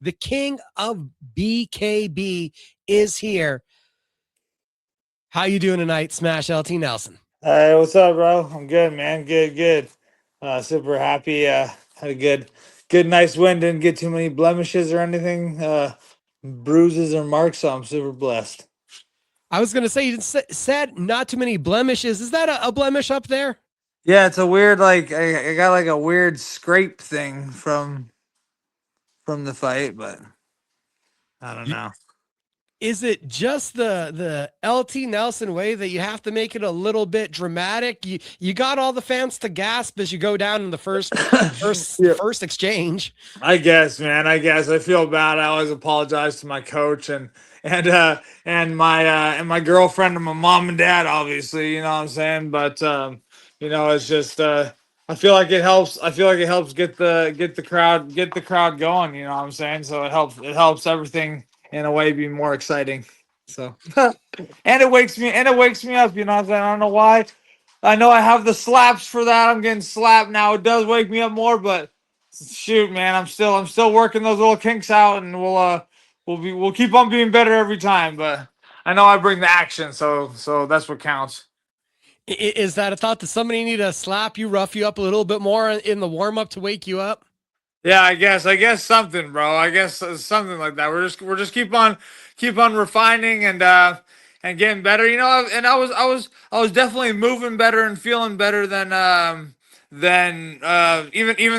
The king of BKB is here. How you doing tonight, Smash LT Nelson? Hey, what's up, bro? I'm good, man. Good. Super happy. Had a good, nice win. Didn't get too many blemishes or anything, bruises or marks. So I'm super blessed. I was going to say, you said not too many blemishes. Is that a blemish up there? Yeah, it's a weird, I got like a weird scrape thing from the fight, but I don't know. Is it just the LT Nelson way that you have to make it a little bit dramatic? You got all the fans to gasp as you go down in the first Yeah. first exchange. I guess, man. I feel bad. I always apologize to my coach and my girlfriend and my mom and dad. Obviously, you know what I'm saying. But it's just I feel like it helps. I feel like it helps get the crowd going. You know what I'm saying. So it helps everything in a way be more exciting. So and it wakes me up. You know what I'm saying. I don't know why. I know I have the slaps for that. I'm getting slapped now. It does wake me up more, but shoot, man, I'm still working those little kinks out, and we'll keep on being better every time. But I know I bring the action, so that's what counts. Is that a thought that somebody need to slap you, rough you up a little bit more in the warm up to wake you up? Yeah, I guess something, bro. I guess something like that. We're just keep on refining and getting better. And I was definitely moving better and feeling better than even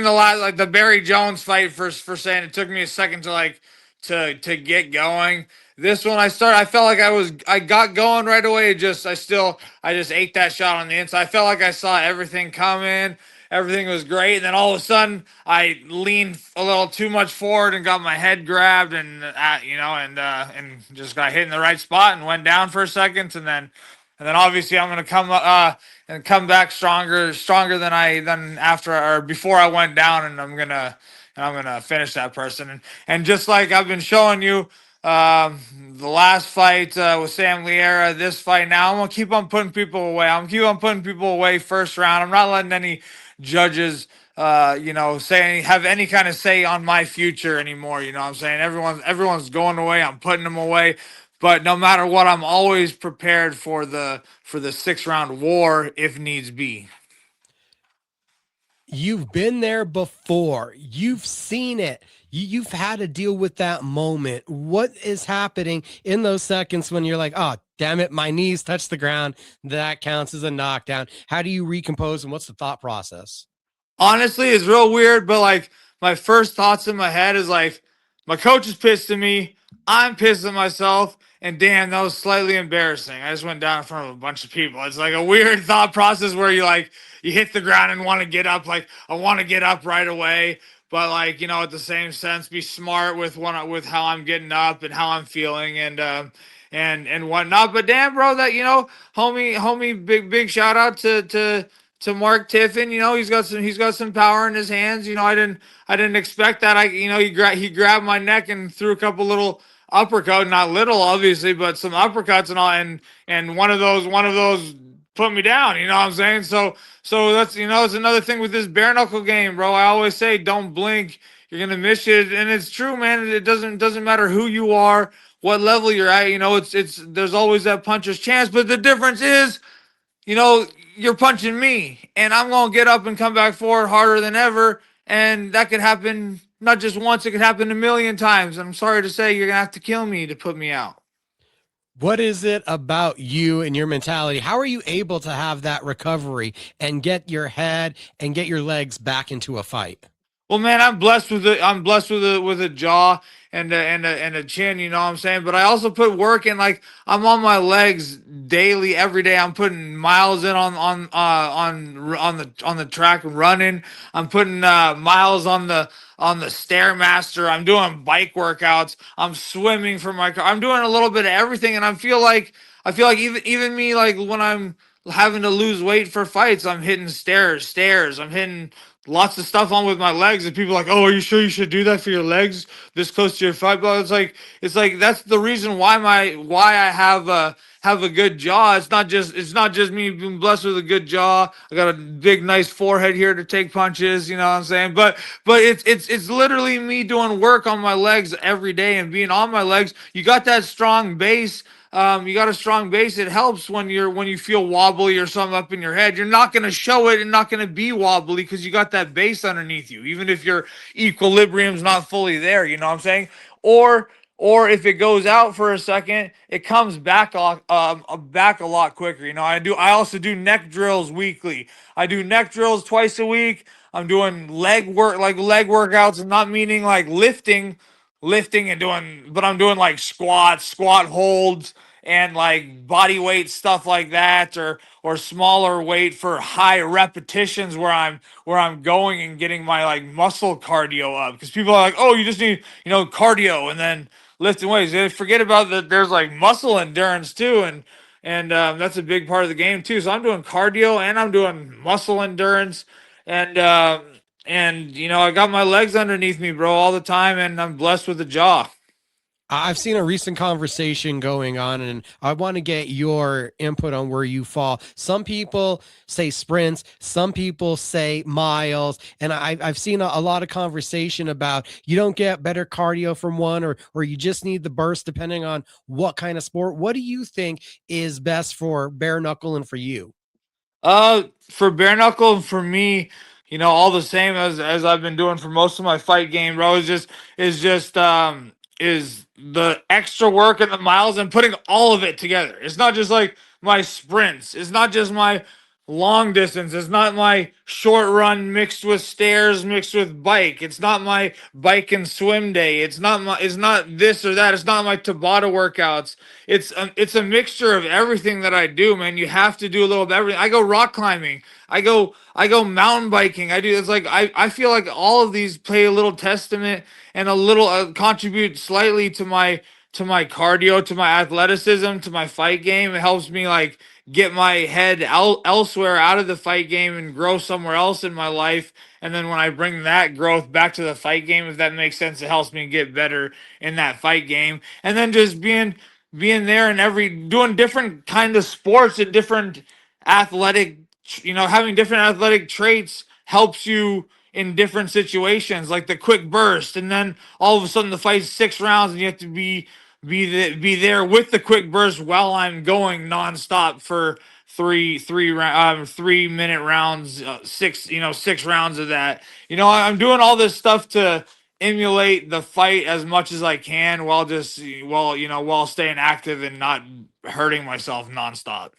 the last, like the Barry Jones fight, for saying it took me a second to to get going. This one I felt like I got going right away. I just ate that shot on the inside. I felt like I saw everything coming. Everything was great, and then all of a sudden, I leaned a little too much forward and got my head grabbed, and just got hit in the right spot and went down for a second, and then obviously I'm gonna come back stronger than after or before I went down, and I'm gonna finish that person, and just like I've been showing you. The last fight with Sam Liera, this fight now, I'm gonna keep on putting people away. I'm gonna keep on putting people away first round. I'm not letting any judges have any kind of say on my future anymore. You know what I'm saying? Everyone's going away. I'm putting them away. But no matter what, I'm always prepared for the 6 round war if needs be. You've been there before. You've seen it. You've had to deal with that moment. What is happening in those seconds when you're like, oh, damn it, my knees touch the ground. That counts as a knockdown. How do you recompose and what's the thought process? Honestly, it's real weird, but like my first thoughts in my head is like, my coach is pissed at me. I'm pissed at myself. And damn, that was slightly embarrassing. I just went down in front of a bunch of people. It's like a weird thought process where you hit the ground and want to get up. Like, I want to get up right away. But like, at the same sense, be smart with how I'm getting up and how I'm feeling and whatnot. But damn, bro, that homie, big shout out to Mark Tiffin. He's got some power in his hands. I didn't expect that. He grabbed my neck and threw a couple little uppercut, not little obviously, but some uppercuts and all, and one of those put me down. You know what I'm saying? So that's it's another thing with this bare knuckle game, bro. I always say don't blink. You're gonna miss it, and it's true, man. It doesn't matter who you are, what level you're at. It's there's always that puncher's chance, but the difference is, you're punching me, and I'm gonna get up and come back forward harder than ever, and that could happen not just once; it could happen a million times. And I'm sorry to say, you're gonna have to kill me to put me out. What is it about you and your mentality? How are you able to have that recovery and get your head and get your legs back into a fight? Well, man, I'm blessed with a jaw and a chin. You know what I'm saying? But I also put work in. Like, I'm on my legs daily, every day. I'm putting miles in on the track running. I'm putting miles on the stairmaster. I'm doing bike workouts. I'm swimming for my car. I'm doing a little bit of everything, and I feel like even me, like when I'm having to lose weight for fights, I'm hitting stairs. I'm hitting lots of stuff on with my legs, and people are like, oh, are you sure you should do that for your legs this close to your fight? But it's like that's the reason why I have have a good jaw. It's not just me being blessed with a good jaw. I got a big nice forehead here to take punches, you know what I'm saying? But it's literally me doing work on my legs every day and being on my legs. You got that strong base. You got a strong base. It helps when you feel wobbly or something up in your head. You're not gonna show it and not gonna be wobbly because you got that base underneath you. Even if your equilibrium's not fully there, you know what I'm saying? Or or if it goes out for a second, it comes back a lot quicker. You know, I also do neck drills weekly. I do neck drills twice a week. I'm doing leg work, like leg workouts, not meaning like lifting and doing, but I'm doing like squats, squat holds, and like body weight stuff like that, or smaller weight for high repetitions where I'm going and getting my like muscle cardio up, because people are like, oh, you just need, cardio and then lifting weights. They forget about that there's like muscle endurance too, and that's a big part of the game too. So I'm doing cardio and I'm doing muscle endurance, and I got my legs underneath me, bro, all the time, and I'm blessed with a jaw. I've seen a recent conversation going on, and I want to get your input on where you fall. Some people say sprints, some people say miles, and I've seen a lot of conversation about you don't get better cardio from one, or you just need the burst depending on what kind of sport. What do you think is best for bare knuckle and for you? For bare knuckle and for me, all the same as I've been doing for most of my fight game, bro. Is the extra work and the miles and putting all of it together. It's not just like my sprints. It's not just my long distance. It's not my short run mixed with stairs mixed with bike. It's not my bike and swim day. It's not this or that. It's not my Tabata workouts. It's a mixture of everything that I do, man. You have to do a little of everything. I go rock climbing. I go mountain biking. It's like I feel like all of these play a little testament and a little contribute slightly to my cardio, to my athleticism, to my fight game. It helps me like get my head elsewhere out of the fight game and grow somewhere else in my life. And then when I bring that growth back to the fight game, if that makes sense, it helps me get better in that fight game. And then just being there and doing different kind of sports and different athletic, having different athletic traits helps you in different situations, like the quick burst, and then all of a sudden the fight's 6 rounds, and you have to be there with the quick burst while I'm going nonstop for 3 minute rounds, 6 rounds of that. I'm doing all this stuff to emulate the fight as much as I can while staying active and not hurting myself nonstop.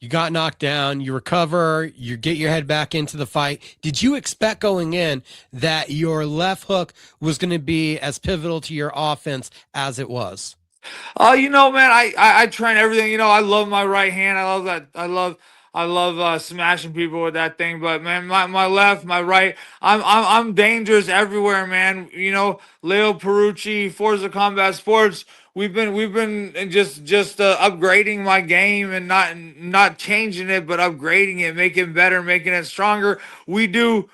You got knocked down, you recover, you get your head back into the fight. Did you expect going in that your left hook was going to be as pivotal to your offense as it was? Man, I train everything. I love my right hand. I love that. I love smashing people with that thing. But man, my left, my right, I'm dangerous everywhere, man. Leo Perucci, Forza Combat Sports. We've been just upgrading my game and not changing it, but upgrading it, making it better, making it stronger. We do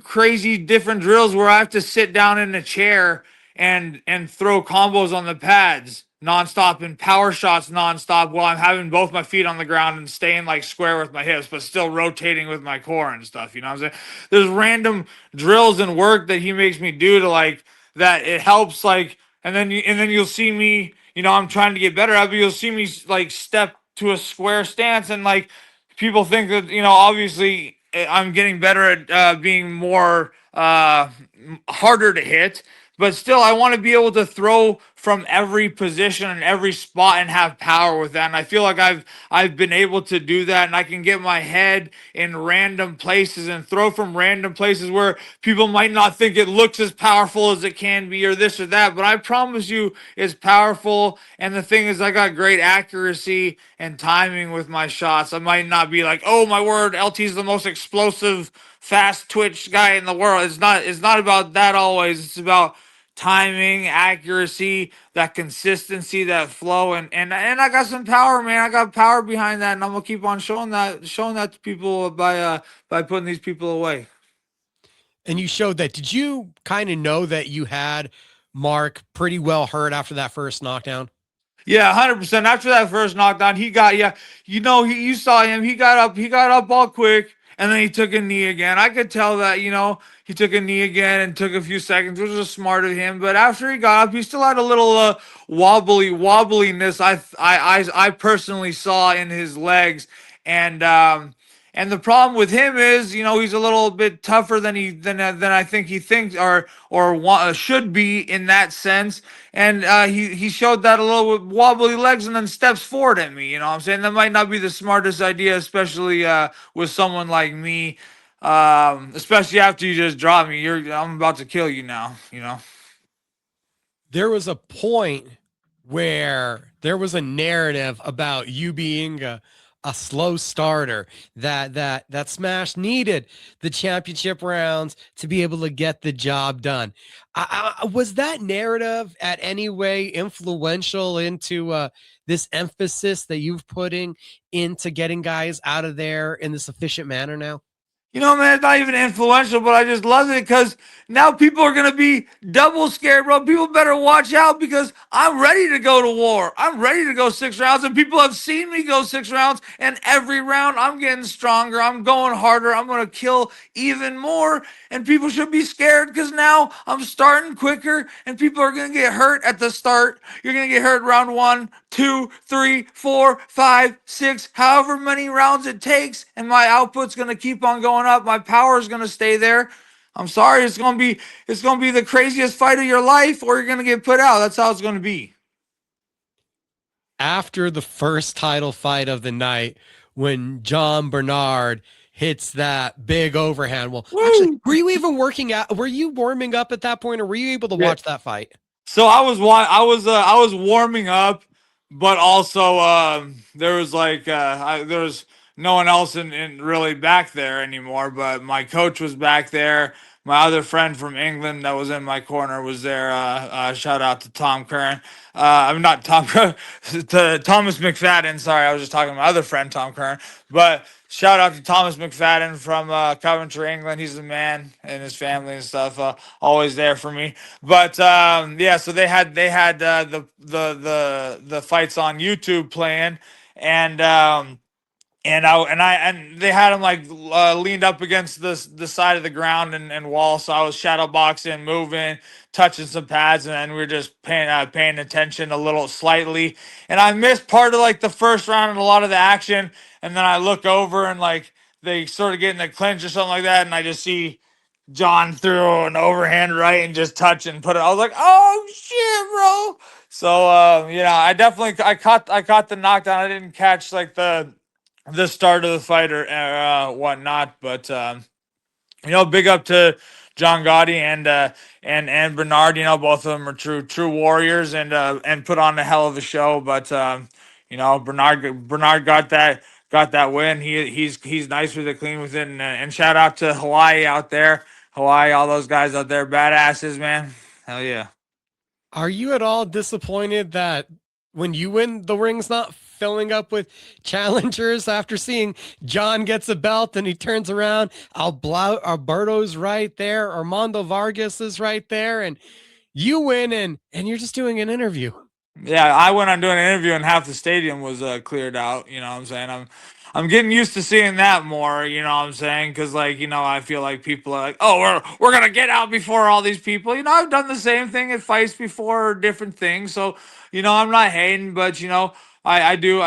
crazy different drills where I have to sit down in a chair and throw combos on the pads nonstop and power shots nonstop while I'm having both my feet on the ground and staying like square with my hips, but still rotating with my core and stuff. You know what I'm saying? There's random drills and work that he makes me do to like that. It helps like, and then you'll see me. I'm trying to get better at, but you'll see me like step to a square stance, and like people think that obviously I'm getting better at being more harder to hit, but still I want to be able to throw from every position and every spot and have power with that. And I feel like I've been able to do that, and I can get my head in random places and throw from random places where people might not think it looks as powerful as it can be or this or that, but I promise you it's powerful. And the thing is, I got great accuracy and timing with my shots. I might not be like, oh my word, LT's the most explosive fast twitch guy in the world. It's not about that always. It's about timing, accuracy, that consistency, that flow, and I got some power, man. I got power behind that, and I'm gonna keep on showing that to people by putting these people away. And you showed that. Did you kind of know that you had Mark pretty well hurt after that first knockdown? Yeah, 100%. After that first knockdown, he got yeah. You saw him. He got up all quick, and then he took a knee again. I could tell that he took a knee again and took a few seconds, which was smart of him. But after he got up, he still had a little wobbliness. I personally saw in his legs, and and the problem with him is, he's a little bit tougher than I think he thinks should be in that sense. And he showed that a little with wobbly legs and then steps forward at me. You know what I'm saying? That might not be the smartest idea, especially with someone like me. Especially after you just dropped me. I'm about to kill you now. There was a point where there was a narrative about you being a slow starter, that Smash needed the championship rounds to be able to get the job done. Was that narrative at any way influential into this emphasis that you've putting into getting guys out of there in this efficient manner now? Man, it's not even influential, but I just love it because now people are going to be double scared, bro. People better watch out because I'm ready to go to war. I'm ready to go 6 rounds, and people have seen me go 6 rounds, and every round I'm getting stronger. I'm going harder. I'm going to kill even more, and people should be scared because now I'm starting quicker, and people are going to get hurt at the start. You're going to get hurt round 1, 2, 3, 4, 5, 6, however many rounds it takes, and my output's going to keep on going up. My power is going to stay there. I'm sorry, it's going to be the craziest fight of your life, or you're going to get put out. That's how it's going to be. After the first title fight of the night, when John Bernard hits that big overhand. Well, actually, Woo! were you even working out? Were you warming up at that point, or were you able to Yeah. watch that fight? So I was warming up, but also there was there was no one else in really back there anymore. But my coach was back there. My other friend from England that was in my corner was there. Shout out to Tom Curran. I'm not Tom Curran, to Thomas McFadden. Sorry, I was just talking to my other friend Tom Curran. But shout out to Thomas McFadden from Coventry, England. He's the man and his family and stuff. Always there for me. But yeah, so they had the fights on YouTube playing, and and they had him like leaned up against the side of the ground and wall. So I was shadow boxing, moving, touching some pads, and then we were just paying attention a little slightly. And I missed part of like the first round and a lot of the action. And then I look over and like they sort of get in the clinch or something like that, and I just see John threw an overhand right and just touch and put it. I was like, oh shit, bro. So I caught the knockdown. I didn't catch like the start of the fight or whatnot, but big up to John Gotti and Bernard. Both of them are true warriors and put on a hell of a show. But Bernard got that win. He's nice with it, clean with it, and shout out to Hawaii out there. Hawaii, all those guys out there, badasses, man. Hell yeah. Are you at all disappointed that when you win, the ring's not filling up with challengers after seeing John gets a belt and he turns around, Alberto's right there, Armando Vargas is right there, and you win and you're just doing an interview? Yeah, I went on doing an interview and half the stadium was cleared out. You know what I'm saying? I'm getting used to seeing that more. You know what I'm saying? Because I feel like people are like, oh, we're gonna get out before all these people. I've done the same thing at fights before, or different things. So I'm not hating, but I do.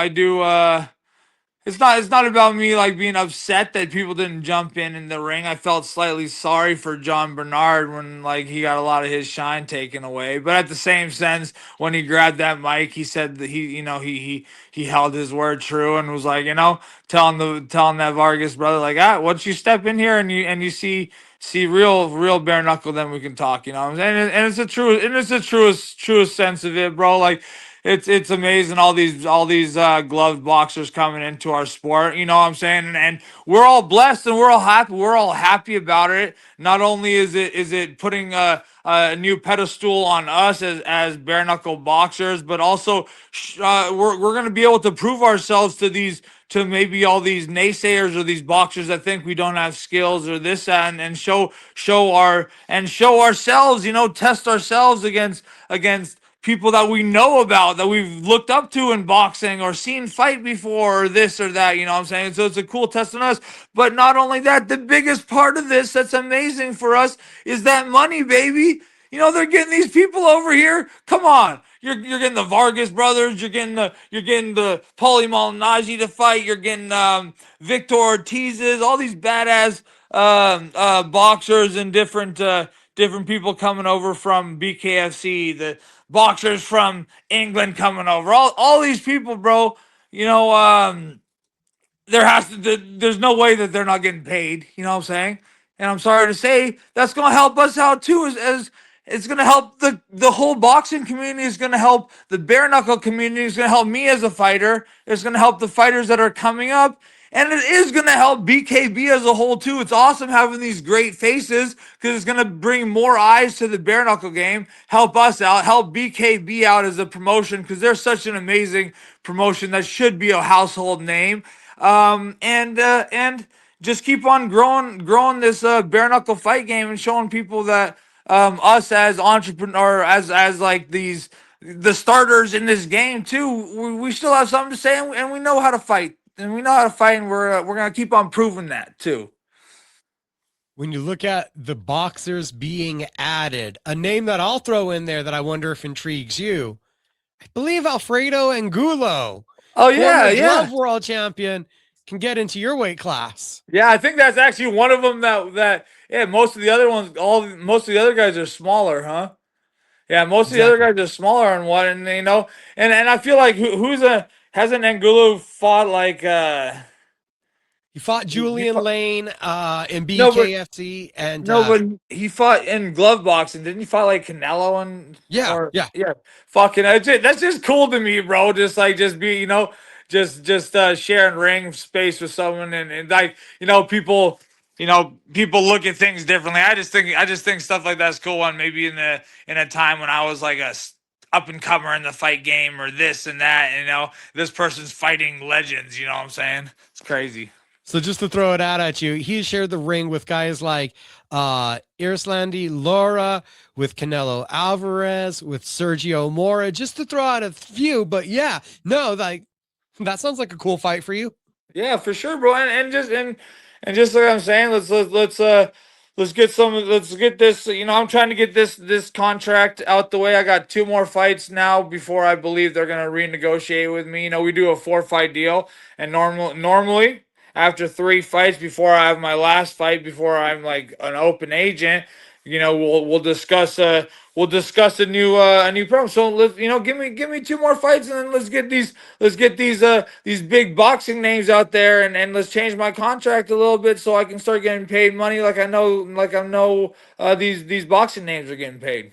It's not about me like being upset that people didn't jump in the ring. I felt slightly sorry for John Bernard when like he got a lot of his shine taken away. But at the same sense, when he grabbed that mic, he said that he held his word true and was like, telling that Vargas brother like, once you step in here and you see real bare knuckle, then we can talk. You know what I'm saying? And it's the truest sense of it, bro. Like it's amazing all these gloved boxers coming into our sport. You know what I'm saying? And we're all blessed and we're all happy. We're all happy about it. Not only is it putting a new pedestal on us as bare knuckle boxers, but also we're gonna be able to prove ourselves to maybe all these naysayers or these boxers that think we don't have skills or this that, and show ourselves, test ourselves against people that we know about, that we've looked up to in boxing or seen fight before or this or that, you know what I'm saying? So it's a cool test on us. But not only that, the biggest part of this that's amazing for us is that money, baby. You know, they're getting these people over here. Come on. You're getting the Vargas brothers, you're getting the Paulie Malignaggi to fight, you're getting Victor Ortiz's, all these badass boxers and different people coming over from BKFC, the boxers from England coming over. All these people, bro. You know, there's no way that they're not getting paid. You know what I'm saying? And I'm sorry to say that's going to help us out too. As it's going to help the whole boxing community. It's going to help the bare knuckle community. It's going to help me as a fighter. It's going to help the fighters that are coming up. And it is going to help BKB as a whole, too. It's awesome having these great faces because it's going to bring more eyes to the bare knuckle game, help us out, help BKB out as a promotion because they're such an amazing promotion that should be a household name. And just keep on growing this bare knuckle fight game and showing people that us as entrepreneur, as like the starters in this game too, we still have something to say and we know how to fight and we know how to fight and we're gonna keep on proving that too. When you look at the boxers being added, a name that I'll throw in there that I wonder if intrigues you, I believe Alfredo Angulo, Oh yeah, former yeah, glove world champion, can get into your weight class. yeah. I think that's actually one of them that yeah. Most of the other ones, most of the other guys are smaller, huh? Yeah, most of the other Exactly. guys are smaller and what, and you know, and I feel like who's a hasn't Angulo fought like He fought he Julian fought, Lane in no, but BKFC, and no, but he fought in glove boxing. Didn't he fight like Canelo and yeah, or yeah. yeah, fucking that's just cool to me, bro. Just like just be, you know, just sharing ring space with someone and like, you know, people look at things differently. I just think stuff like that's cool and maybe in a time when I was like up and comer in the fight game or this and that, you know, this person's fighting legends, you know what I'm saying? It's crazy. So just to throw it out at you, he shared the ring with guys like Irislandi Laura, with Canelo Alvarez, with Sergio Mora, just to throw out a few. But yeah, no, like that sounds like a cool fight for you. Yeah, for sure, bro. And just like I'm saying, let's get this. You know, I'm trying to get this contract out the way. I got two more fights now before I believe they're gonna renegotiate with me. You know, we do a 4 fight deal, and normally after 3 fights before I have my last fight before I'm like an open agent, you know, we'll discuss a new program. So let's, you know, give me 2 more fights and then let's get these big boxing names out there and let's change my contract a little bit so I can start getting paid money like I know these boxing names are getting paid.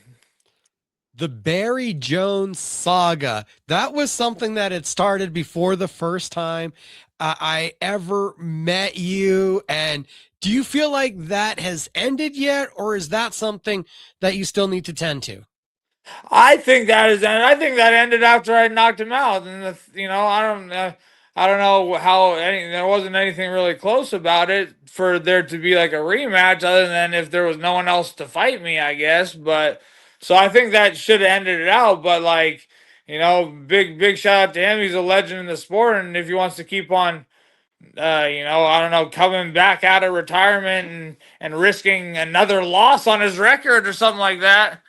The Barry Jones saga, that was something that had started before the first time I ever met you. And do you feel like that has ended yet, or is that something that you still need to tend to? I think that ended after I knocked him out, and you know, I don't know how there wasn't anything really close about it for there to be like a rematch, other than if there was no one else to fight me, I guess. But so I think that should have ended it out. But like, you know, big shout out to him. He's a legend in the sport, and if he wants to keep on. You know, I don't know, coming back out of retirement and risking another loss on his record or something like that,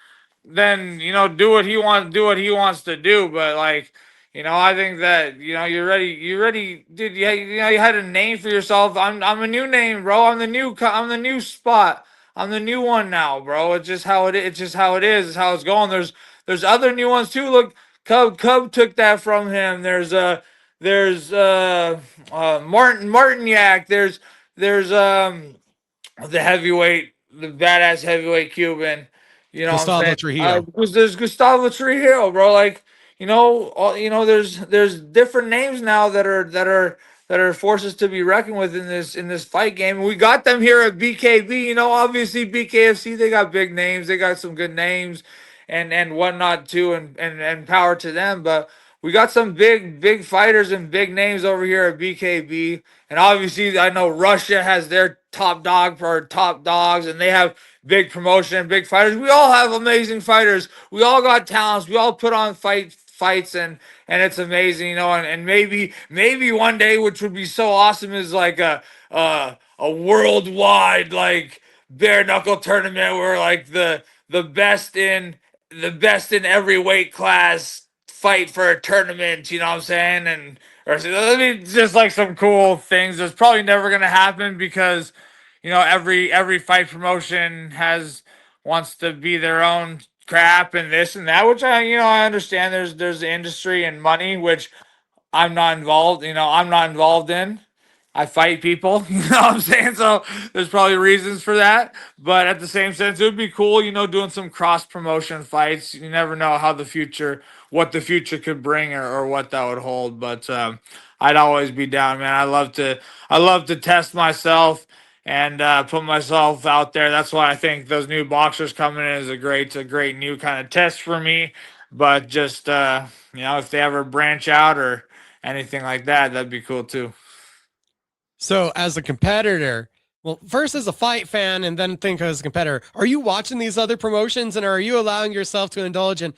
then you know do what he wants to do. But like, you know, I think that you know you're ready, dude. Yeah, you know, you had a name for yourself. I'm a new name, bro. I'm the new spot. I'm the new one now, bro. It's just how it is. It's just how it is. It's how it's going. There's other new ones too. Look, Cub took that from him. There's Martin there's the heavyweight, the badass heavyweight Cuban. You know what I'm Gustavo saying? Trujillo. There's Gustavo Trujillo, bro. Like, you know, you know, there's different names now that are forces to be reckoned with in this fight game. We got them here at BKB. You know, obviously BKFC, they got big names. They got some good names and whatnot too, and power to them. But we got some big fighters and big names over here at BKB. And obviously, I know Russia has top dog for top dogs, and they have big promotion and big fighters. We all have amazing fighters. We all got talents. We all put on fights, and it's amazing, and maybe one day, which would be so awesome, is like a worldwide like bare knuckle tournament where like the best in every weight class fight for a tournament, you know what I'm saying? And or I mean, just like some cool things. It's probably never gonna happen because every fight promotion has wants to be their own crap and this and that, which I understand. There's the industry and money, which I'm not involved in. I fight people, you know what I'm saying? So there's probably reasons for that. But at the same sense, it would be cool, doing some cross promotion fights. You never know what the future could bring or what that would hold. But I'd always be down, man. I love to test myself and put myself out there. That's why I think those new boxers coming in is a great new kind of test for me. But just if they ever branch out or anything like that, that'd be cool too. So, as a competitor, well, first as a fight fan, and then think as a competitor, are you watching these other promotions, and are you allowing yourself to indulge in,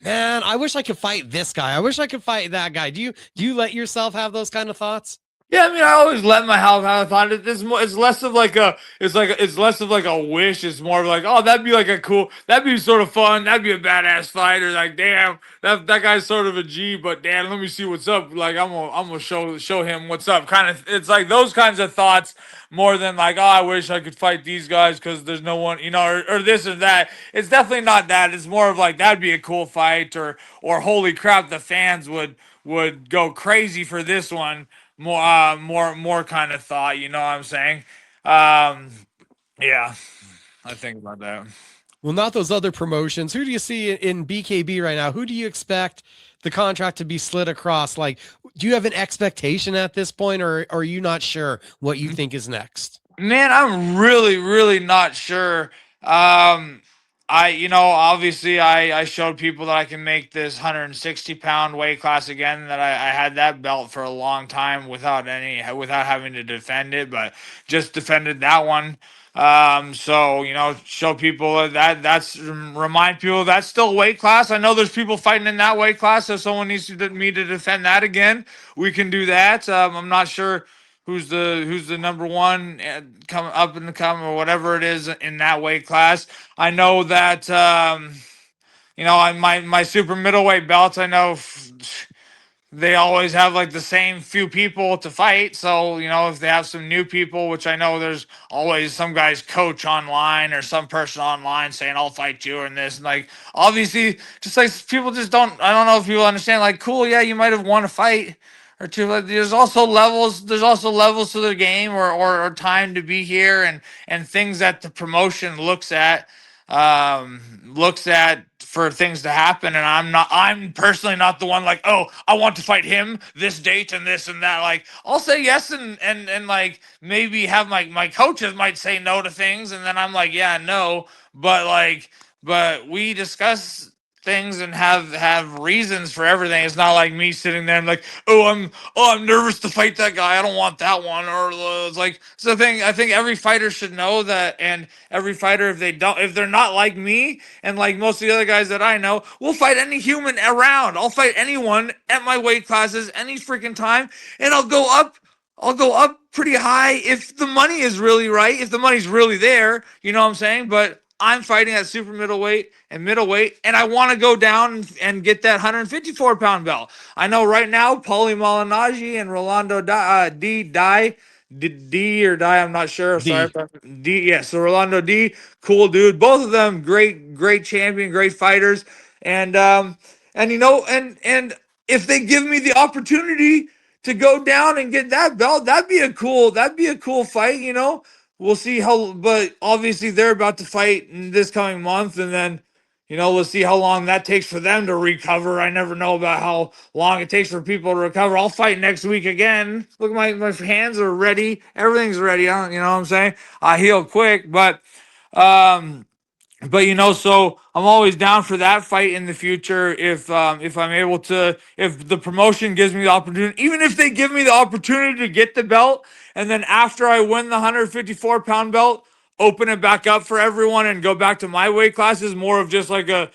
man, I wish I could fight this guy. I wish I could fight that guy. Do you let yourself have those kind of thoughts? Yeah, I mean, I always let my health have fun. It's less of like it's less of like a wish. It's more of like, oh, that'd be sort of fun. That'd be a badass fight. Or like, damn, that guy's sort of a G, but damn, let me see what's up. Like, I'm gonna show him what's up. Kind of, it's like those kinds of thoughts more than like, oh, I wish I could fight these guys because there's no one, or this or that. It's definitely not that. It's more of like that'd be a cool fight, or holy crap, the fans would go crazy for this one, more kind of thought. You know what I'm saying? Um, yeah, I think about that. Well, not those other promotions. Who do you see in BKB right now? Who do you expect the contract to be slid across? Like, do you have an expectation at this point, or are you not sure what you think is next? Man, I'm really, really not sure. Obviously, I showed people that I can make this 160-pound weight class again. That I had that belt for a long time without having to defend it, but just defended that one. So show people that's remind people that's still a weight class. I know there's people fighting in that weight class. So if someone needs me to defend that again, we can do that. I'm not sure who's the number one come up in the come or whatever it is in that weight class. I know that on my super middleweight belts, I know they always have like the same few people to fight. So, if they have some new people, which I know there's always some guy's coach online or some person online saying, I'll fight you and this. And like, obviously, just like people just I don't know if people understand, like, cool, yeah, you might have won a fight or two. But there's also levels to the game or time to be here and things that the promotion looks at for things to happen, and I'm personally not the one like, oh, I want to fight him this date and this and that. Like, I'll say yes, and like maybe have my coaches might say no to things, and then I'm like, yeah, no, but we discuss things and have reasons for everything. It's not like me sitting there and like, I'm nervous to fight that guy. I don't want that one. Or it's like, so the thing, I think every fighter should know that, and every fighter, if they're not like me and like most of the other guys that I know, will fight any human around. I'll fight anyone at my weight classes any freaking time, and I'll go up pretty high if the money is really right, if the money's really there, you know what I'm saying? But I'm fighting at super middleweight and middleweight, and I want to go down and get that 154-pound belt. I know right now, Paulie Malignaggi and Rolando D or Die, I'm not sure. Sorry, D. D. Yeah, so Rolando D, cool dude. Both of them great champion, great fighters, and if they give me the opportunity to go down and get that belt, that'd be a cool fight. We'll see but obviously they're about to fight in this coming month, and then we'll see how long that takes for them to recover. I never know about how long it takes for people to recover. I'll fight next week again. Look, my hands are ready. Everything's ready. You know what I'm saying? I heal quick, but um, But so I'm always down for that fight in the future if I'm able to, if the promotion gives me the opportunity, even if they give me the opportunity to get the belt, and then after I win the 154-pound belt, open it back up for everyone and go back to my weight class, is more of just like a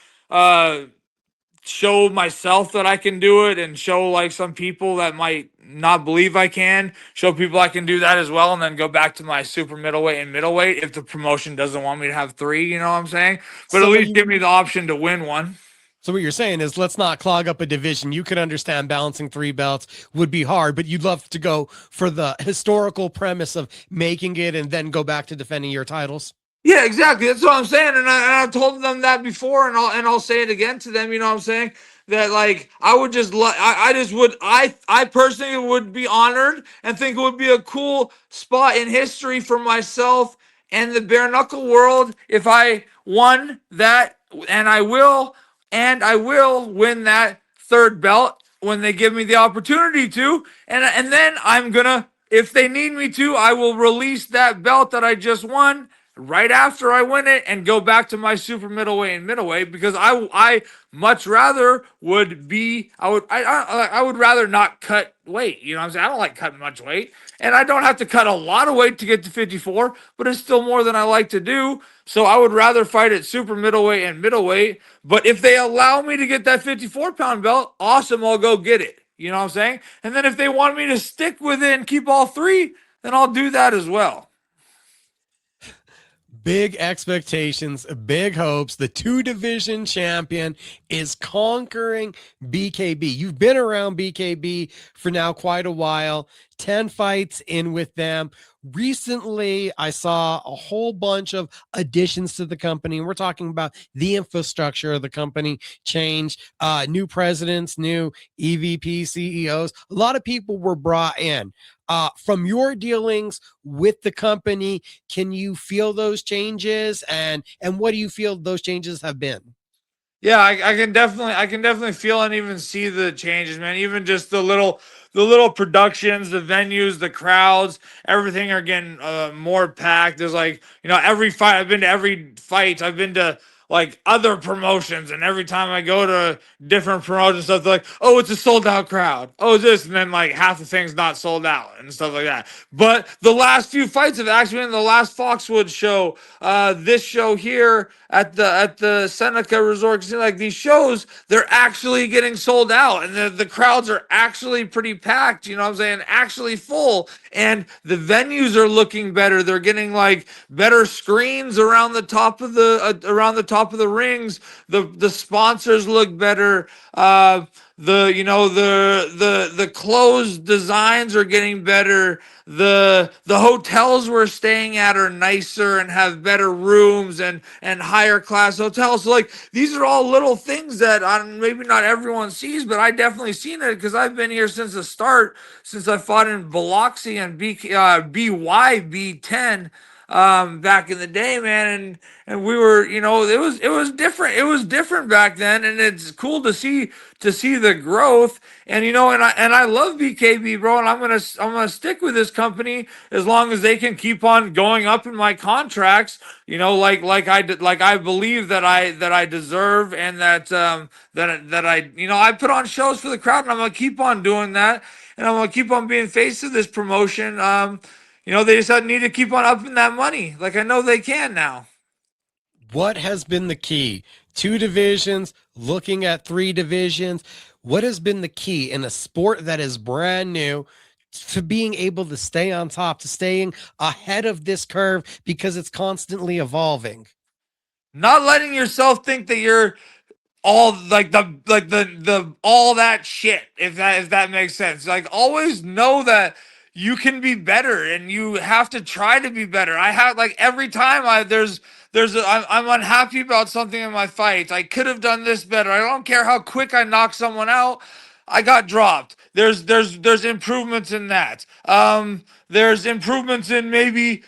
show myself that I can do it, and show like some people that might not believe I can, show people I can do that as well, and then go back to my super middleweight and middleweight if the promotion doesn't want me to have three, you know what I'm saying? But at So what least you give me the option to win one. so what you're saying is let's not clog up a division. You could understand balancing three belts would be hard, but you'd love to go for the historical premise of making it and then go back to defending your titles. Yeah, exactly. That's what I'm saying, and I told them that before, and I'll say it again to them. You know what I'm saying? That like I would just I just would I personally would be honored and think it would be a cool spot in history for myself and the bare knuckle world if I won that, and I will win that third belt when they give me the opportunity to, and then I'm gonna, if they need me to, I will release that belt that I just won right after I win it and go back to my super middleweight and middleweight, because I much rather would be I would rather not cut weight. You know what I'm saying? I don't like cutting much weight, and I don't have to cut a lot of weight to get to 54, but it's still more than I like to do. So I would rather fight at super middleweight and middleweight. But if they allow me to get that 54-pound belt, awesome, I'll go get it. You know what I'm saying? And then if they want me to stick with it and keep all three, then I'll do that as well. Big expectations, big hopes. The two division champion is conquering BKB. You've been around BKB for now quite a while, 10 fights in with them. Recently, I saw a whole bunch of additions to the company. And we're talking about the infrastructure of the company change, new presidents, new EVP CEOs. A lot of people were brought in. From your dealings with the company, can you feel those changes, and what do you feel those changes have been? Yeah, I can definitely feel and even see the changes, man. Even just the little productions, the venues, the crowds, everything are getting more packed. There's like, every fight I've been to, every fight I've been to, like other promotions, and every time I go to different promotion stuff, they're like, oh, it's a sold out crowd. Oh, it's this, and then like half the thing's not sold out and stuff like that. But the last few fights have actually been the last Foxwood show, this show here at the Seneca Resort Casino. Like these shows, they're actually getting sold out, and the crowds are actually pretty packed. You know what I'm saying? Actually full, and the venues are looking better. They're getting like better screens around the top of the rings. The sponsors look better. The clothes designs are getting better. The hotels we're staying at are nicer and have better rooms and higher class hotels. So like these are all little things that maybe not everyone sees, but I definitely seen it because I've been here since the start, since I fought in Biloxi and BYB10 back in the day, man. And we were, it was different. It was different back then, and it's cool to see the growth. And and I love BKB, bro, and I'm gonna stick with this company as long as they can keep on going up in my contracts. Like I believe that I deserve, and that I put on shows for the crowd, and I'm gonna keep on doing that, and I'm gonna keep on being face of this promotion. They just need to keep on upping that money, like I know they can now. What has been the key? Two divisions, looking at three divisions. What has been the key in a sport that is brand new to being able to stay on top, to staying ahead of this curve because it's constantly evolving? Not letting yourself think that you're all the all that shit, if that makes sense. Like always know that you can be better, and you have to try to be better. I have, like, every time I'm unhappy about something in my fight. I could have done this better. I don't care how quick I knock someone out. I got dropped. There's improvements in that. There's improvements in maybe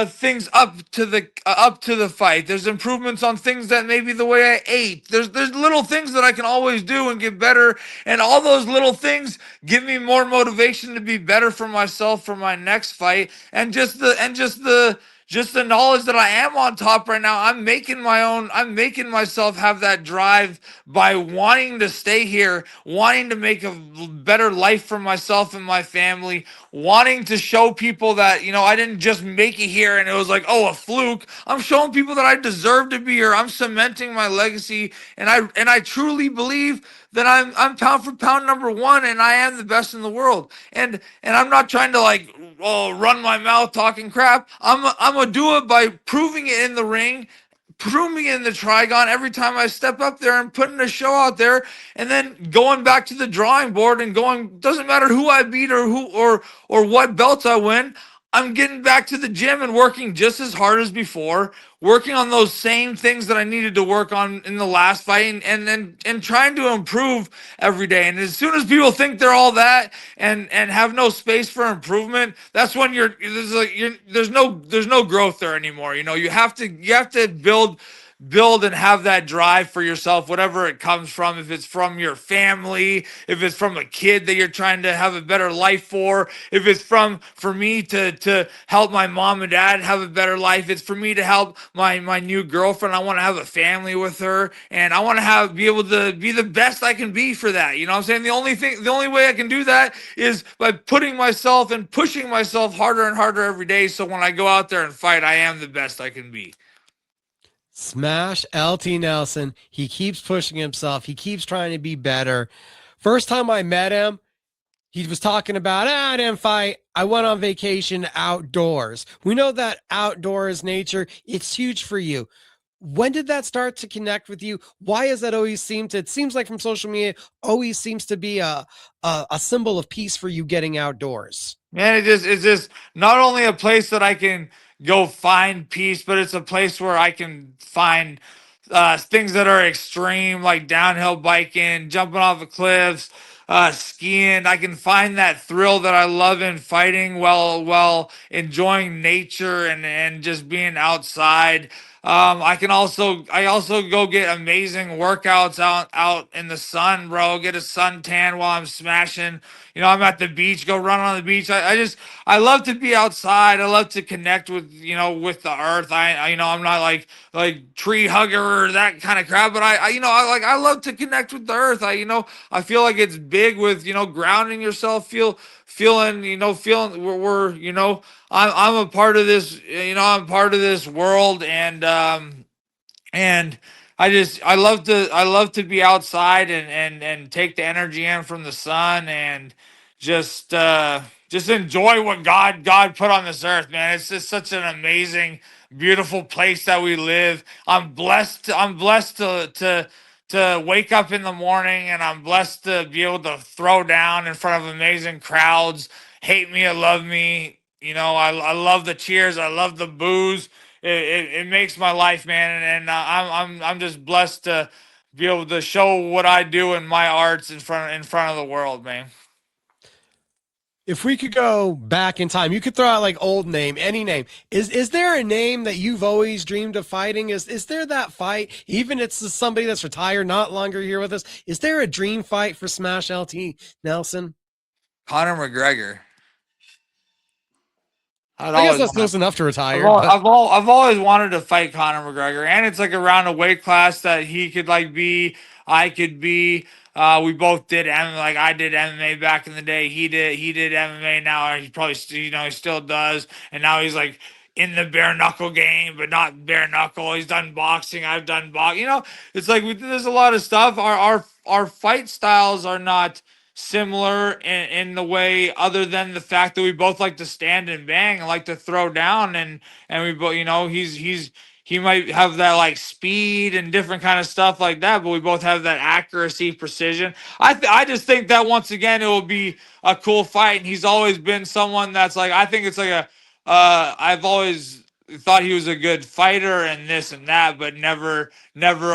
things up to the fight. There's improvements on things that maybe the way I ate. There's little things that I can always do and get better, and all those little things give me more motivation to be better for myself for my next fight, and just the just the knowledge that I am on top right now. I'm making myself have that drive by wanting to stay here, wanting to make a better life for myself and my family, wanting to show people that, I didn't just make it here and it was like, oh, a fluke. I'm showing people that I deserve to be here. I'm cementing my legacy, and I truly believe that I'm pound for pound number one, and I am the best in the world. And I'm not trying to like run my mouth talking crap. I'm gonna do it by proving it in the ring, proving it in the Trigon every time I step up there and putting a show out there, and then going back to the drawing board and going, doesn't matter who I beat or who or what belts I win. I'm getting back to the gym and working just as hard as before, working on those same things that I needed to work on in the last fight, and trying to improve every day. And as soon as people think they're all that and have no space for improvement, that's when there's no growth there anymore. You have to build and have that drive for yourself, whatever it comes from. If it's from your family, if it's from a kid that you're trying to have a better life for, if it's for me to help my mom and dad have a better life, it's for me to help my new girlfriend. I want to have a family with her, and I want to be able to be the best I can be for that. You know what I'm saying? The only way I can do that is by putting myself and pushing myself harder and harder every day, so when I go out there and fight, I am the best I can be. Smash LT Nelson. He keeps pushing himself. He keeps trying to be better. First time I met him, he was talking about, I didn't fight. I went on vacation outdoors. We know that outdoors nature, it's huge for you. When did that start to connect with you? Why is that always it seems like from social media, always seems to be a symbol of peace for you getting outdoors? Man, it's just not only a place that I can go find peace, but it's a place where I can find things that are extreme, like downhill biking, jumping off of cliffs, skiing. I can find that thrill that I love in fighting while enjoying nature and just being outside. I also go get amazing workouts out in the sun, bro. Get a suntan while I'm smashing. I'm at the beach, go run on the beach. I love to be outside. I love to connect with the earth. I'm not like tree hugger or that kind of crap, but I love to connect with the earth. I feel like it's big with, grounding yourself, feeling I'm a part of this, I'm part of this world, and I love to be outside and take the energy in from the sun, and just enjoy what God put on this earth, man. It's just such an amazing, beautiful place that we live. I'm blessed to wake up in the morning, and I'm blessed to be able to throw down in front of amazing crowds. Hate me or love me, I love the cheers. I love the booze. It makes my life, man, and I'm just blessed to be able to show what I do in my arts in front of the world, man. If we could go back in time, you could throw out like old name, any name. Is there a name that you've always dreamed of fighting? Is there that fight? Even if it's somebody that's retired, not longer here with us. Is there a dream fight for Smash LT Nelson? Conor McGregor. I'd I guess always that's want close enough to I've retired, al- but I've al- I've always wanted to fight Conor McGregor, and it's like around a weight class that he could like be, I could be. We both did like I did MMA back in the day. He did MMA. Now he probably he still does, and now he's like in the bare knuckle game, but not bare knuckle. He's done boxing. I've done box. It's like there's a lot of stuff. Our fight styles are not similar in the way, other than the fact that we both like to stand and bang and like to throw down, and we both, he might have that like speed and different kind of stuff like that, but we both have that accuracy, precision. I just think that once again it will be a cool fight, and he's always been someone that's like, I think it's like I've always thought he was a good fighter and this and that, but never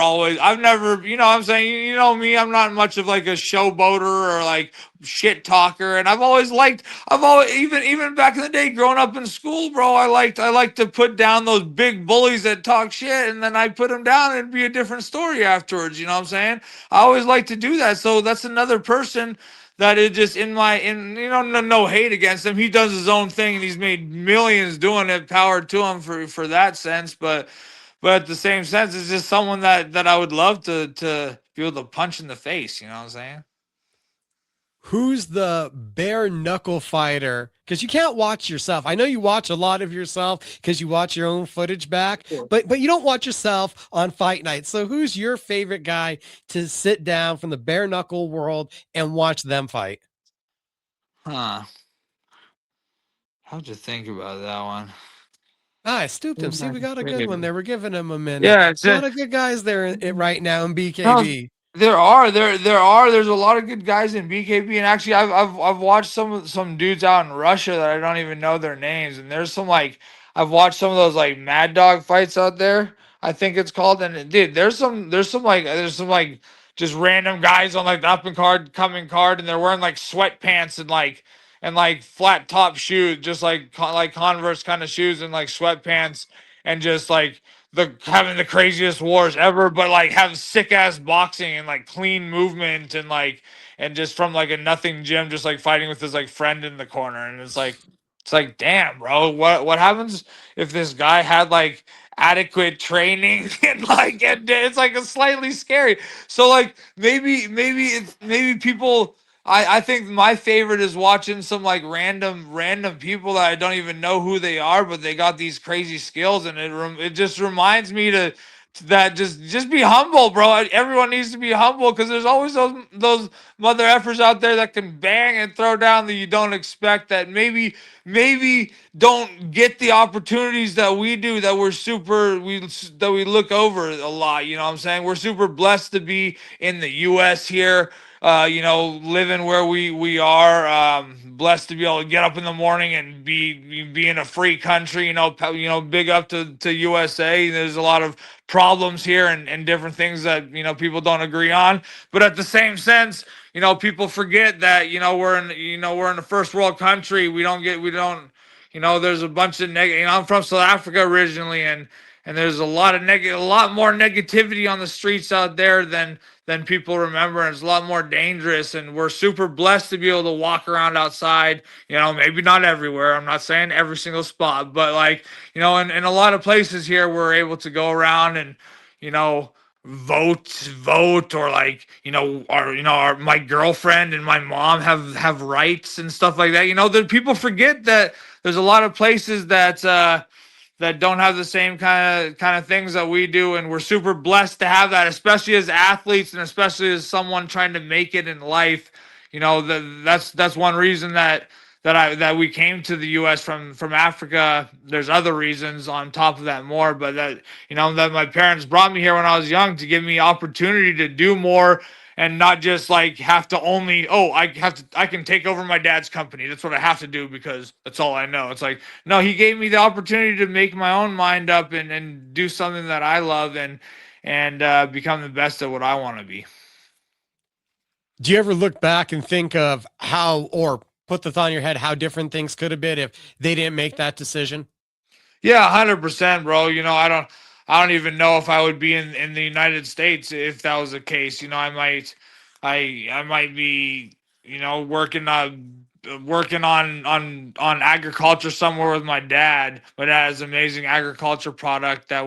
always. I've never, what I'm saying, me, I'm not much of like a showboater or like shit talker, and I've always, even back in the day growing up in school, bro, I liked to put down those big bullies that talk shit, and then I put them down, and it'd be a different story afterwards. You know what I'm saying? I always like to do that. So that's another person that it just no hate against him. He does his own thing and he's made millions doing it. Power to him for that sense, but at the same sense, it's just someone that I would love to be able to punch in the face. You know what I'm saying? Who's the bare knuckle fighter? Because you can't watch yourself. I know you watch a lot of yourself because you watch your own footage back, but you don't watch yourself on fight night. So who's your favorite guy to sit down from the bare knuckle world and watch them fight? Huh. How'd you think about that one? Ah, I stooped him. See, we got a good one there. We're giving him a minute. Yeah, it's A lot of good guys there right now in no, BKB. there's a lot of good guys in BKB, and actually I've watched some dudes out in Russia that I don't even know their names, and there's some like I've watched some of those like Mad Dog fights out there. I think it's called, and dude, there's some like just random guys on like the up and card coming card, and they're wearing like sweatpants and like flat top shoes, just like like Converse kind of shoes and like sweatpants, and just like the having the craziest wars ever, but like have sick ass boxing and like clean movement and just from like a nothing gym, just like fighting with his like friend in the corner, and it's like damn, bro, what happens if this guy had like adequate training and it's like a slightly scary. So like maybe people. I think my favorite is watching some like random people that I don't even know who they are, but they got these crazy skills, and it just reminds me to that just be humble, bro. Everyone needs to be humble because there's always those mother effers out there that can bang and throw down that you don't expect, that maybe don't get the opportunities that we do, that we look over a lot. You know what I'm saying? We're super blessed to be in the U.S. here, living where we are, blessed to be able to get up in the morning and be in a free country. Big up to USA. There's a lot of problems here and different things that people don't agree on, but at the same sense, people forget that we're in a first world country. We don't. There's a bunch of negative. I'm from South Africa originally, and there's a lot more negativity on the streets out there than people remember, and it's a lot more dangerous. And we're super blessed to be able to walk around outside. Maybe not everywhere. I'm not saying every single spot, but like in a lot of places here, we're able to go around and you know vote, or like our my girlfriend and my mom have rights and stuff like that. That people forget that there's a lot of places that don't have the same kind of things that we do, and we're super blessed to have that, especially as athletes and especially as someone trying to make it in life. That's one reason that we came to the US from Africa. There's other reasons on top of that more, but that my parents brought me here when I was young to give me opportunity to do more, and not just like have to only, I can take over my dad's company. That's what I have to do because that's all I know. It's like, no, he gave me the opportunity to make my own mind up and do something that I love, and become the best at what I want to be. Do you ever look back and think of how, or put the thought in your head, how different things could have been if they didn't make that decision? Yeah, 100%, bro. I don't even know if I would be in the United States if that was the case. I might be, working on agriculture somewhere with my dad, but that is amazing agriculture product that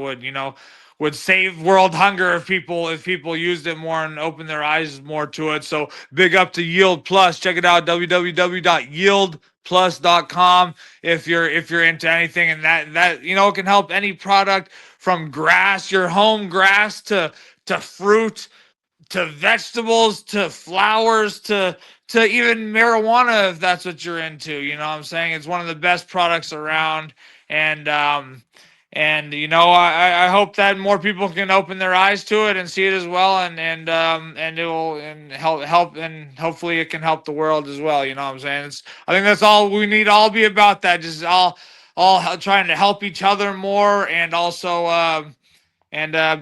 would save world hunger if people used it more and opened their eyes more to it. So big up to Yield Plus. Check it out, www.yieldplus.com, if you're into anything, and that it can help any product from grass, your home grass, to fruit, to vegetables, to flowers, to even marijuana, if that's what you're into. You know what I'm saying? It's one of the best products around. And I hope that more people can open their eyes to it and see it as well, and it will and help, and hopefully it can help the world as well. You know what I'm saying? I think that's all we need to all be about, that just all trying to help each other more, and also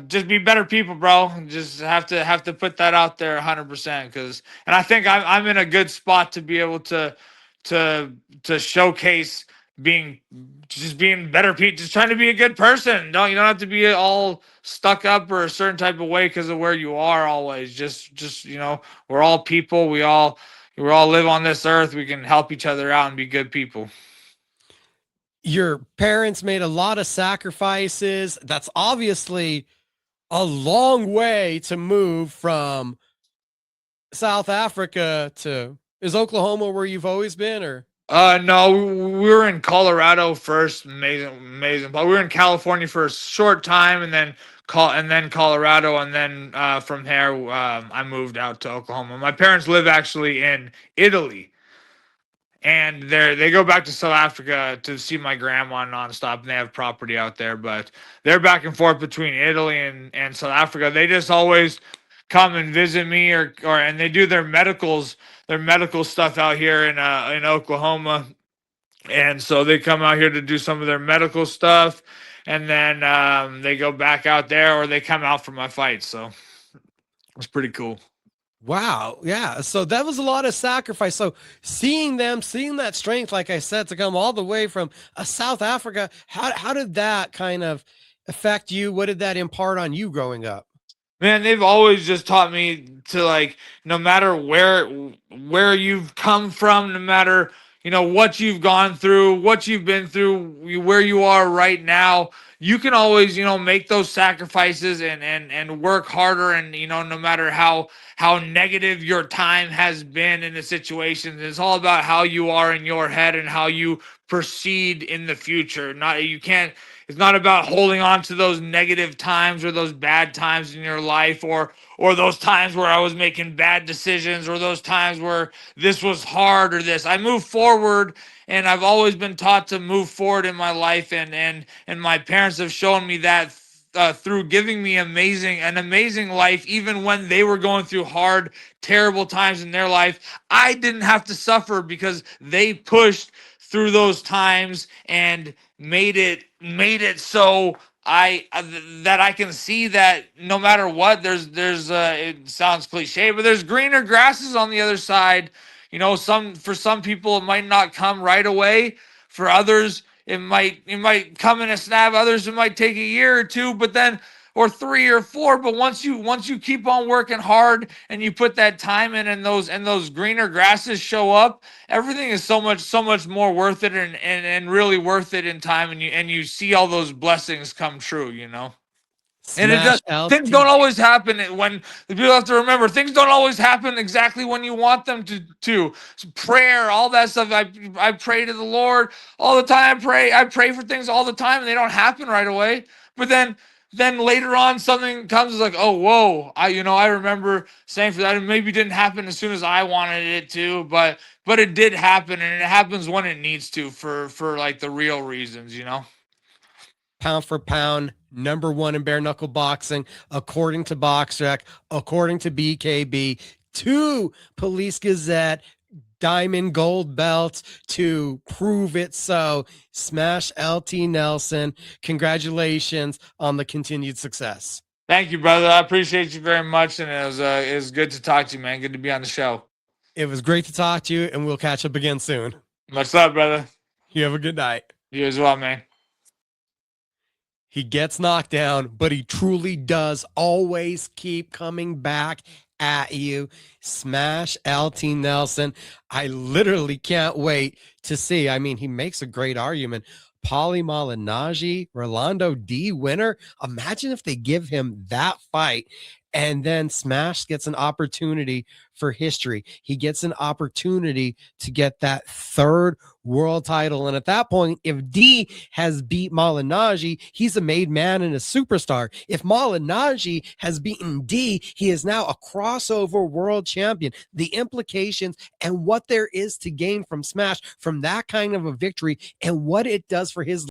just be better people, bro. Just have to put that out there 100%, and I think I'm in a good spot to be able to to showcase being being better people, just trying to be a good person. You don't have to be all stuck up or a certain type of way because of where you are always. Just we're all people. We all we all live on this earth. We can help each other out and be good people. Your parents made a lot of sacrifices. That's obviously a long way to move from South Africa to, is Oklahoma where you've always been, or? No, we were in Colorado first. Amazing. But we were in California for a short time, and then Colorado, and then from there, I moved out to Oklahoma. My parents live actually in Italy, and they go back to South Africa to see my grandma nonstop, and they have property out there. But they're back and forth between Italy and South Africa. They just always come and visit me, or and they do their medical stuff out here in Oklahoma, and so they come out here to do some of their medical stuff, and then they go back out there, or they come out for my fights. So it's pretty cool. Wow. Yeah. So that was a lot of sacrifice. So seeing that strength, like I said, to come all the way from South Africa, how did that kind of affect you? What did that impart on you growing up? Man, they've always just taught me to, like, no matter where you've come from, no matter, what you've gone through, what you've been through, where you are right now, you can always, make those sacrifices and work harder, and no matter how negative your time has been in the situation, it's all about how you are in your head and how you proceed in the future. It's not about holding on to those negative times or those bad times in your life, or those times where I was making bad decisions, or those times where this was hard, or this. I move forward, and I've always been taught to move forward in my life, and my parents have shown me that through giving me an amazing life, even when they were going through hard, terrible times in their life. I didn't have to suffer because they pushed through those times and made it so that I can see that no matter what, there's it sounds cliche, but there's greener grasses on the other side. For some people it might not come right away. For others, it might come in a snap. Others, it might take a year or two, but then, or 3 or 4. But once you keep on working hard and you put that time in, and those greener grasses show up, everything is so much more worth it, and really worth it in time, and you see all those blessings come true. And it Smash does. Things LT. don't always happen when the people have to remember. Things don't always happen exactly when you want them to. So prayer, all that stuff. I pray to the Lord all the time. I pray for things all the time, and they don't happen right away. But then later on, something comes. It's like, oh, whoa! I remember saying for that. It maybe didn't happen as soon as I wanted it to, but it did happen, and it happens when it needs to, for like the real reasons. Pound for pound, #1 in bare knuckle boxing, according to BoxRec, according to BKB, 2 Police Gazette diamond gold belts to prove it. So Smash LT Nelson, congratulations on the continued success. Thank you, brother. I appreciate you very much, and it was good to talk to you, man. Good to be on the show. It was great to talk to you, and we'll catch up again soon. Much love, brother. You have a good night. You as well, man. He gets knocked down, but he truly does always keep coming back at you. Smash LT Nelson. I literally can't wait to see. I mean, he makes a great argument. Paulie Malignaggi, Rolando D winner. Imagine if they give him that fight, and then Smash gets an opportunity for history. He gets an opportunity to get that 3rd world title. And at that point, if D has beat Malignaggi, he's a made man and a superstar. If Malignaggi has beaten D, he is now a crossover world champion. The implications and what there is to gain from Smash from that kind of a victory, and what it does for his